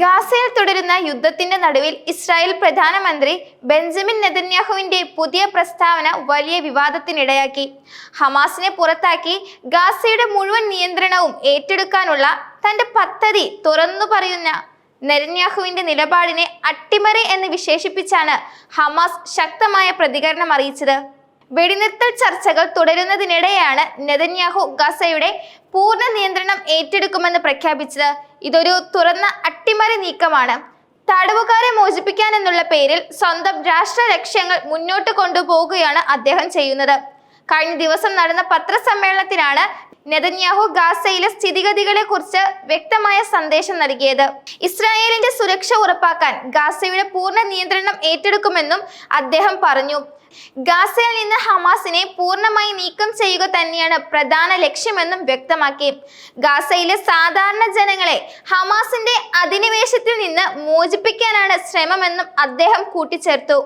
ഗാസയിൽ തുടരുന്ന യുദ്ധത്തിന്റെ നടുവിൽ ഇസ്രായേൽ പ്രധാനമന്ത്രി ബെഞ്ചമിൻ നെതന്യാഹുവിന്റെ പുതിയ പ്രസ്താവന വലിയ വിവാദത്തിനിടയാക്കി. ഹമാസിനെ പുറത്താക്കി ഗാസയുടെ മുഴുവൻ നിയന്ത്രണവും ഏറ്റെടുക്കാനുള്ള തന്റെ പദ്ധതി തുറന്നു പറയുന്ന നെതന്യാഹുവിന്റെ നിലപാടിനെ അട്ടിമറി എന്ന് വിശേഷിപ്പിച്ചാണ് ഹമാസ് ശക്തമായ പ്രതികരണം അറിയിച്ചത്. വെടിനിർത്തൽ ചർച്ചകൾ തുടരുന്നതിനിടെയാണ് നെതന്യാഹു ഗാസയുടെ പൂർണ്ണ നിയന്ത്രണം ഏറ്റെടുക്കുമെന്ന് പ്രഖ്യാപിച്ചത്. ഇതൊരു തുറന്ന അട്ടിമറി നീക്കമാണ്. തടവുകാരെ മോചിപ്പിക്കാനെന്നുള്ള പേരിൽ സ്വന്തം രാഷ്ട്ര ലക്ഷ്യങ്ങൾ മുന്നോട്ട് കൊണ്ടുപോകുകയാണ് അദ്ദേഹം ചെയ്യുന്നത്. കഴിഞ്ഞ ദിവസം നടന്ന പത്രസമ്മേളനത്തിലാണ് നെതന്യാഹു ഗാസയിലെ സ്ഥിതിഗതികളെ കുറിച്ച് വ്യക്തമായ സന്ദേശം നൽകിയത്. ഇസ്രായേലിന്റെ സുരക്ഷ ഉറപ്പാക്കാൻ ഗാസയുടെ പൂർണ്ണ നിയന്ത്രണം ഏറ്റെടുക്കുമെന്നും അദ്ദേഹം പറഞ്ഞു. ഗാസയിൽ നിന്ന് ഹമാസിനെ പൂർണ്ണമായി നീക്കം ചെയ്യുക തന്നെയാണ് പ്രധാന ലക്ഷ്യമെന്നും വ്യക്തമാക്കി. ഗാസയിലെ സാധാരണ ജനങ്ങളെ ഹമാസിന്റെ അധിനിവേശത്തിൽ നിന്ന് മോചിപ്പിക്കാനാണ് ശ്രമമെന്നും അദ്ദേഹം കൂട്ടിച്ചേർത്തു.